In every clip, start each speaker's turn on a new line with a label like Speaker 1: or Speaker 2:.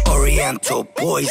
Speaker 1: Oriental poison.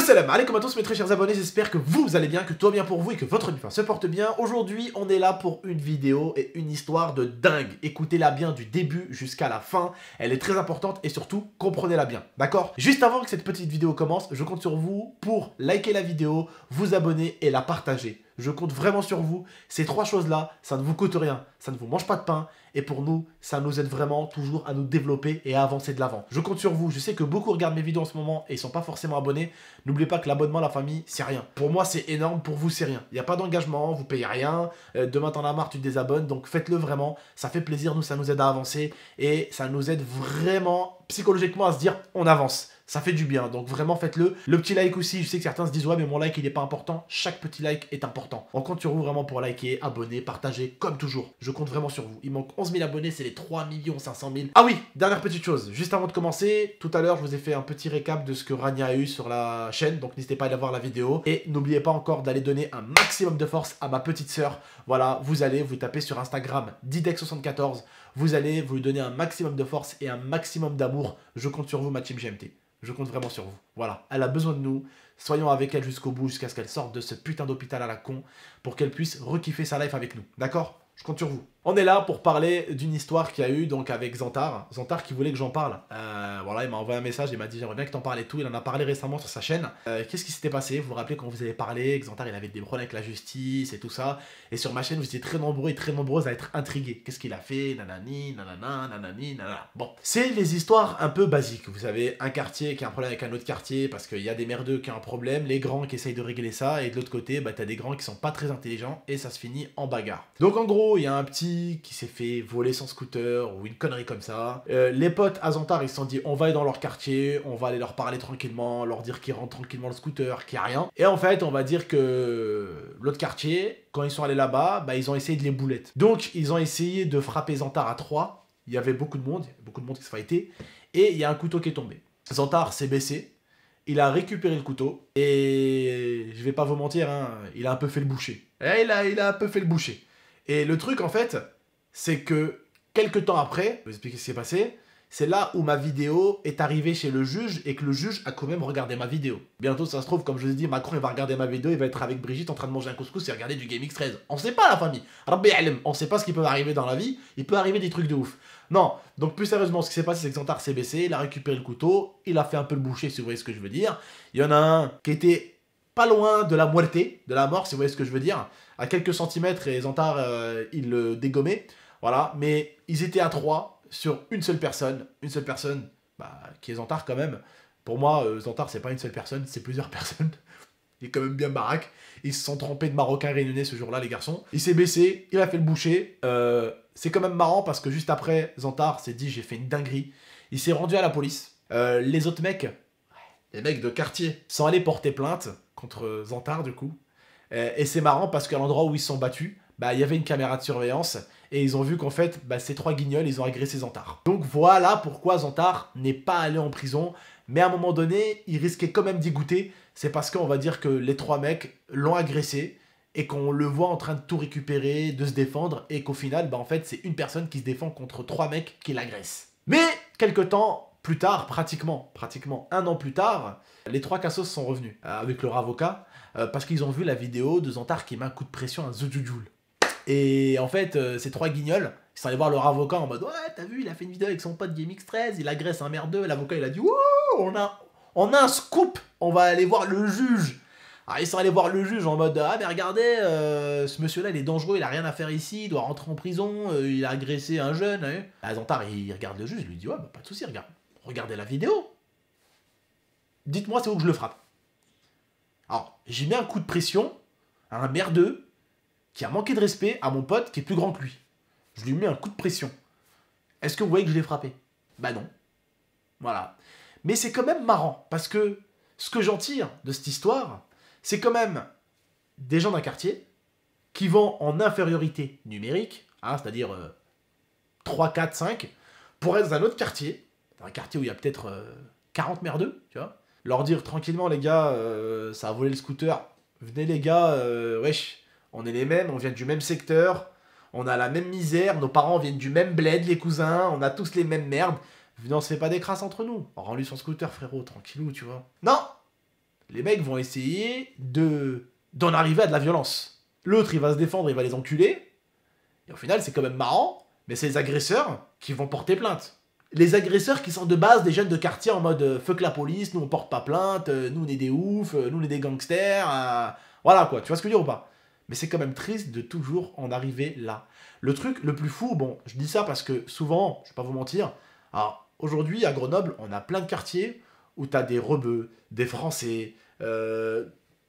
Speaker 2: Salam alaikum à tous mes très chers abonnés, j'espère que vous allez bien, que tout va bien pour vous et que votre vie se porte bien. Aujourd'hui, on est là pour une vidéo et une histoire de dingue. Écoutez-la bien du début jusqu'à la fin, elle est très importante et surtout, comprenez-la bien, d'accord? Juste avant que cette petite vidéo commence, je compte sur vous pour liker la vidéo, vous abonner et la partager. Je compte vraiment sur vous. Ces trois choses-là, ça ne vous coûte rien, ça ne vous mange pas de pain. Et pour nous, ça nous aide vraiment toujours à nous développer et à avancer de l'avant. Je compte sur vous. Je sais que beaucoup regardent mes vidéos en ce moment et ils ne sont pas forcément abonnés. N'oubliez pas que l'abonnement à la famille, c'est rien. Pour moi, c'est énorme. Pour vous, c'est rien. Il n'y a pas d'engagement, vous payez rien. Demain, t'en as marre, tu te désabonnes. Donc faites-le vraiment. Ça fait plaisir. Nous, ça nous aide à avancer. Et ça nous aide vraiment psychologiquement à se dire, on avance. Ça fait du bien, donc vraiment faites-le. Le petit like aussi, je sais que certains se disent ouais mais mon like il est pas important. Chaque petit like est important. On compte sur vous vraiment pour liker, abonner, partager, comme toujours. Je compte vraiment sur vous. Il manque 11 000 abonnés, c'est les 3 500 000. Ah oui, dernière petite chose, juste avant de commencer, tout à l'heure je vous ai fait un petit récap de ce que Rania a eu sur la chaîne, donc n'hésitez pas à aller voir la vidéo. Et n'oubliez pas encore d'aller donner un maximum de force à ma petite sœur. Voilà, vous allez vous taper sur Instagram Didex74, vous allez vous lui donner un maximum de force et un maximum d'amour. Je compte sur vous ma team GMT. Je compte vraiment sur vous. Voilà, elle a besoin de nous. Soyons avec elle jusqu'au bout, jusqu'à ce qu'elle sorte de ce putain d'hôpital à la con, pour qu'elle puisse rekiffer sa life avec nous. D'accord? Je compte sur vous. On est là pour parler d'une histoire qu'il y a eu donc avec Zantar. Zantar qui voulait que j'en parle. Voilà, il m'a envoyé un message, il m'a dit j'aimerais bien que t'en parles et tout. Il en a parlé récemment sur sa chaîne. Qu'est-ce qui s'était passé? Vous vous rappelez quand vous avez parlé que Zantar il avait des problèmes avec la justice et tout ça. Et sur ma chaîne, vous étiez très nombreux et très nombreuses à être intrigués. Qu'est-ce qu'il a fait? Nanani, nanana, nanani, nanana. Bon, c'est les histoires un peu basiques. Vous savez, un quartier qui a un problème avec un autre quartier parce qu'il y a des merdeux qui ont un problème, les grands qui essayent de régler ça, et de l'autre côté, bah t'as des grands qui sont pas très intelligents et ça se finit en bagarre. Donc en gros, il y a un petit qui s'est fait voler son scooter ou une connerie comme ça. Les potes à Zantar, ils se sont dit on va aller dans leur quartier, on va aller leur parler tranquillement, leur dire qu'ils rentrent tranquillement le scooter, qu'il n'y a rien. Et en fait, on va dire que l'autre quartier, quand ils sont allés là-bas, bah, ils ont essayé de les boulettes. Donc, ils ont essayé de frapper Zantar à 3. Il y avait beaucoup de monde qui se fightait. Et il y a un couteau qui est tombé. Zantar s'est baissé. Il a récupéré le couteau. Et je vais pas vous mentir, hein, il a un peu fait le boucher. Et il a un peu fait le boucher. Et le truc, en fait, c'est que quelques temps après, je vais vous expliquer ce qui s'est passé, c'est là où ma vidéo est arrivée chez le juge et que le juge a quand même regardé ma vidéo. Bientôt, ça se trouve, comme je vous ai dit, Macron il va regarder ma vidéo, il va être avec Brigitte en train de manger un couscous et regarder du Game X13. On sait pas la famille. Rabbi Alem, on sait pas ce qui peut arriver dans la vie, il peut arriver des trucs de ouf. Non, donc plus sérieusement, ce qui s'est passé, c'est que Zantar s'est baissé, il a récupéré le couteau, il a fait un peu le boucher, si vous voyez ce que je veux dire. Il y en a un qui était pas loin de la muerte, de la mort, si vous voyez ce que je veux dire, à quelques centimètres et Zantar, il le dégommait. Voilà, mais ils étaient à 3 sur une seule personne, bah, qui est Zantar quand même. Pour moi, Zantar, c'est pas une seule personne, c'est plusieurs personnes. Il est quand même bien baraque. Ils se sont trempés de Marocains réunionnais ce jour-là, les garçons. Il s'est baissé, il a fait le boucher. C'est quand même marrant parce que juste après, Zantar s'est dit, j'ai fait une dinguerie. Il s'est rendu à la police. Les autres mecs, les mecs de quartier, sont allés porter plainte contre Zantar, du coup. Et c'est marrant parce qu'à l'endroit où ils se sont battus, bah, il y avait une caméra de surveillance et ils ont vu qu'en fait, bah, ces trois guignols, ils ont agressé Zantar. Donc voilà pourquoi Zantar n'est pas allé en prison, mais à un moment donné, il risquait quand même d'y goûter. C'est parce qu'on va dire que les trois mecs l'ont agressé et qu'on le voit en train de tout récupérer, de se défendre, et qu'au final, bah, en fait, c'est une personne qui se défend contre trois mecs qui l'agressent. Mais, quelques temps plus tard, pratiquement un an plus tard, les trois cassos sont revenus avec leur avocat parce qu'ils ont vu la vidéo de Zantar qui met un coup de pression à The Jujoul. Et en fait, ces trois guignols, ils sont allés voir leur avocat en mode « Ouais, t'as vu, il a fait une vidéo avec son pote GameX13, il agresse un merdeux. » L'avocat, il a dit « Wouh, on a un scoop, on va aller voir le juge. » Alors, ils sont allés voir le juge en mode « Ah, mais regardez, ce monsieur-là, il est dangereux, il a rien à faire ici, il doit rentrer en prison, il a agressé un jeune. Hein. » Zantar, il regarde le juge, il lui dit « Ouais, bah, pas de souci, regardez la vidéo. Dites-moi c'est où que je le frappe. » Alors, j'ai mis un coup de pression à un merdeux qui a manqué de respect à mon pote qui est plus grand que lui. Je lui ai mis un coup de pression. Est-ce que vous voyez que je l'ai frappé? Bah non. Voilà. Mais c'est quand même marrant, parce que ce que j'en tire de cette histoire, c'est quand même des gens d'un quartier qui vont en infériorité numérique, hein, c'est-à-dire 3, 4, 5, pour être dans un autre quartier, dans un quartier où il y a peut-être 40 merdeux, tu vois, leur dire tranquillement, les gars, ça a volé le scooter, venez les gars, wesh, on est les mêmes, on vient du même secteur, On a la même misère, nos parents viennent du même bled, les cousins, on a tous les mêmes merdes. Venez, on se fait pas des crasses entre nous. Rends-lui son scooter, frérot, tranquillou, tu vois. Non! Les mecs vont essayer d'en arriver à de la violence. L'autre, il va se défendre, il va les enculer. Et au final, c'est quand même marrant, mais c'est les agresseurs qui vont porter plainte. Les agresseurs qui sont de base des jeunes de quartier en mode fuck la police, nous on porte pas plainte, nous on est des oufs, nous on est des gangsters, voilà quoi, tu vois ce que je veux dire ou pas? Mais c'est quand même triste de toujours en arriver là. Le truc le plus fou, bon, je dis ça parce que souvent, je vais pas vous mentir, alors aujourd'hui à Grenoble, on a plein de quartiers où t'as des rebeux, des Français,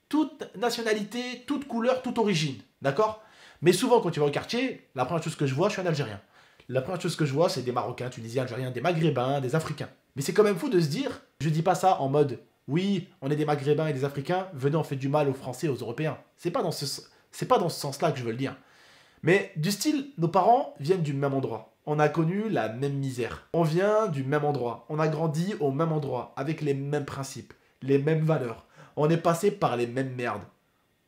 Speaker 2: toute nationalité, toute couleur, toute origine, d'accord? Mais souvent quand tu vas au quartier, la première chose que je vois, je suis un Algérien. La première chose que je vois, c'est des Marocains, Tunisiens, Algériens, des Maghrébins, des Africains. Mais c'est quand même fou de se dire, je dis pas ça en mode, oui, on est des Maghrébins et des Africains, venez, on fait du mal aux Français et aux Européens. C'est pas dans ce sens-là que je veux le dire. Mais du style, nos parents viennent du même endroit. On a connu la même misère. On vient du même endroit. On a grandi au même endroit, avec les mêmes principes, les mêmes valeurs. On est passé par les mêmes merdes.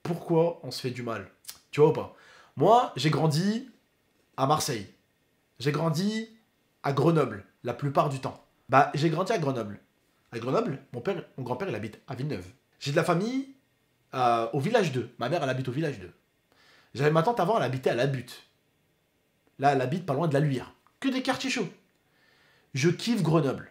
Speaker 2: Pourquoi on se fait du mal? Tu vois ou pas? Moi, j'ai grandi à Marseille. J'ai grandi à Grenoble, la plupart du temps. Bah, j'ai grandi à Grenoble. À Grenoble, mon grand-père, il habite à Villeneuve. J'ai de la famille au village 2. Ma mère, elle habite au village 2. J'avais ma tante avant, elle habitait à La Butte. Là, elle habite pas loin de la Luyère. Que des quartiers chauds. Je kiffe Grenoble.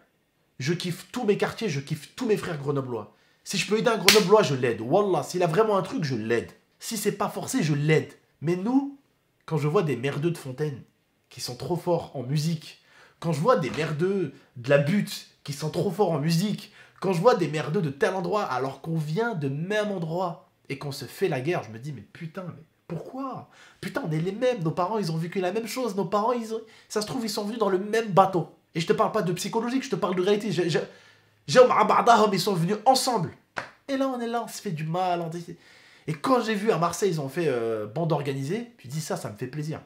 Speaker 2: Je kiffe tous mes quartiers, je kiffe tous mes frères grenoblois. Si je peux aider un grenoblois, je l'aide. Wallah, s'il a vraiment un truc, je l'aide. Si c'est pas forcé, je l'aide. Mais nous, quand je vois des merdeux de Fontaine qui sont trop forts en musique, quand je vois des merdeux de La Butte qui sont trop forts en musique, quand je vois des merdeux de tel endroit alors qu'on vient de même endroit et qu'on se fait la guerre, je me dis mais putain, mais pourquoi? Putain, on est les mêmes, nos parents ils ont vécu la même chose, nos parents ça se trouve ils sont venus dans le même bateau. Et je te parle pas de psychologique, je te parle de réalité. Ils sont venus ensemble. Et là on est là, on se fait du mal. Et quand j'ai vu à Marseille ils ont fait bande organisée, je dis ça me fait plaisir.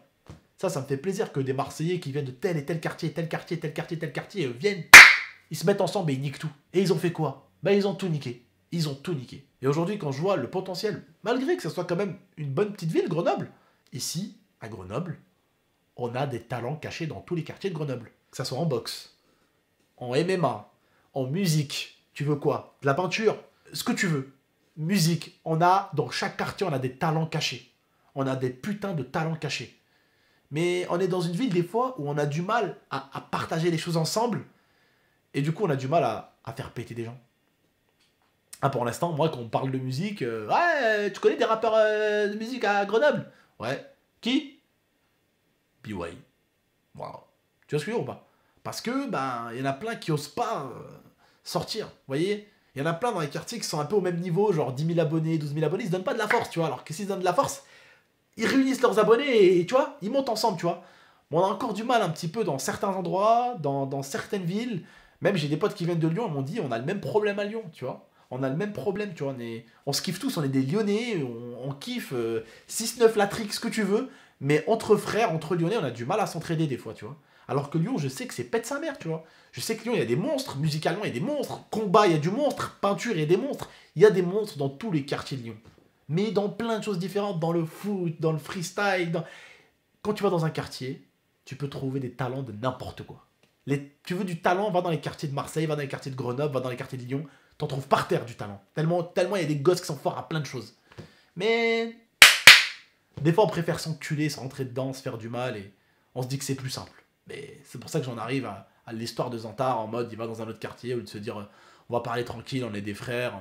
Speaker 2: Ça me fait plaisir que des Marseillais qui viennent de tel et tel quartier, tel quartier, tel quartier, tel quartier, viennent, ils se mettent ensemble et ils niquent tout. Et ils ont fait quoi? Bah ils ont tout niqué. Ils ont tout niqué. Et aujourd'hui, quand je vois le potentiel, malgré que ce soit quand même une bonne petite ville, Grenoble, ici, à Grenoble, on a des talents cachés dans tous les quartiers de Grenoble. Que ça soit en boxe, en MMA, en musique, tu veux quoi? De la peinture, ce que tu veux. Musique, dans chaque quartier, on a des talents cachés. On a des putains de talents cachés. Mais on est dans une ville, des fois, où on a du mal à partager les choses ensemble. Et du coup, on a du mal à faire péter des gens. Ah, pour l'instant, moi, quand on parle de musique... ouais, tu connais des rappeurs de musique à Grenoble? Ouais. Qui? BY. Wow. Tu vois ce que je veux dire ou pas? Parce que, ben, il y en a plein qui osent pas sortir. Vous voyez? Il y en a plein dans les quartiers qui sont un peu au même niveau, genre 10 000 abonnés, 12 000 abonnés. Ils se donnent pas de la force, tu vois. Alors que s'ils se donnent de la force... ils réunissent leurs abonnés et tu vois, ils montent ensemble, tu vois. On a encore du mal un petit peu dans certains endroits, dans certaines villes. Même j'ai des potes qui viennent de Lyon, ils m'ont dit on a le même problème à Lyon, tu vois. On a le même problème, tu vois. On se kiffe tous, on est des Lyonnais, on kiffe 6-9 la trique, ce que tu veux. Mais entre frères, entre Lyonnais, on a du mal à s'entraider des fois, tu vois. Alors que Lyon, je sais que c'est pète sa mère, tu vois. Je sais que Lyon, il y a des monstres, musicalement, il y a des monstres. Combat, il y a du monstre. Peinture, il y a des monstres. Il y a des monstres dans tous les quartiers de Lyon. Mais dans plein de choses différentes, dans le foot, dans le freestyle. Quand tu vas dans un quartier, tu peux trouver des talents de n'importe quoi. Tu veux du talent, va dans les quartiers de Marseille, va dans les quartiers de Grenoble, va dans les quartiers de Lyon. T'en trouves par terre du talent. Tellement il y a des gosses qui sont forts à plein de choses. Mais des fois, on préfère s'enculer, se rentrer dedans, se faire du mal, et on se dit que c'est plus simple. Mais c'est pour ça que j'en arrive à l'histoire de Zantar, en mode, il va dans un autre quartier, au lieu de se dire, on va parler tranquille, on est des frères.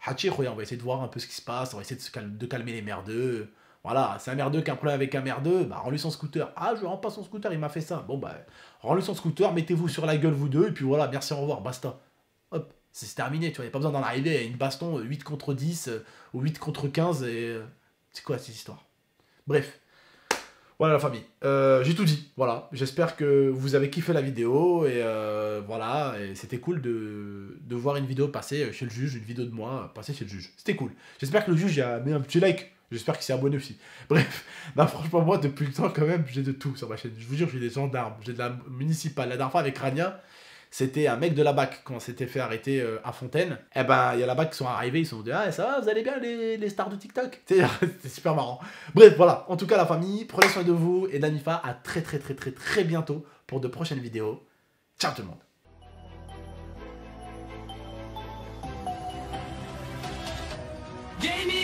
Speaker 2: Hachi, on va essayer de voir un peu ce qui se passe, on va essayer de calmer les merdeux. Voilà, c'est un merdeux qui a un problème avec un merdeux, bah rends-lui son scooter. Ah, je rends pas son scooter, il m'a fait ça. Bon, bah, rends-lui son scooter, mettez-vous sur la gueule vous deux, et puis voilà, merci, au revoir, basta. Hop, c'est terminé, tu vois, il n'y a pas besoin d'en arriver à une baston 8 contre 10 ou 8 contre 15, et c'est quoi cette histoire? Bref. Voilà la famille, j'ai tout dit, voilà, j'espère que vous avez kiffé la vidéo, et voilà, et c'était cool de voir une vidéo passer chez le juge, une vidéo de moi passer chez le juge, c'était cool. J'espère que le juge a mis un petit like, j'espère qu'il s'est abonné aussi. Bref, non, franchement moi depuis le temps quand même, j'ai de tout sur ma chaîne, je vous jure, j'ai des gendarmes, j'ai de la municipale, la dernière fois avec Rania, c'était un mec de la BAC quand on s'était fait arrêter à Fontaine. Eh ben, il y a la BAC qui sont arrivés, ils se sont dit, ah, ça va, vous allez bien les stars de TikTok? C'était super marrant. Bref, voilà. En tout cas, la famille, prenez soin de vous et d'Anifa. À très bientôt pour de prochaines vidéos. Ciao tout le monde.
Speaker 1: Gaming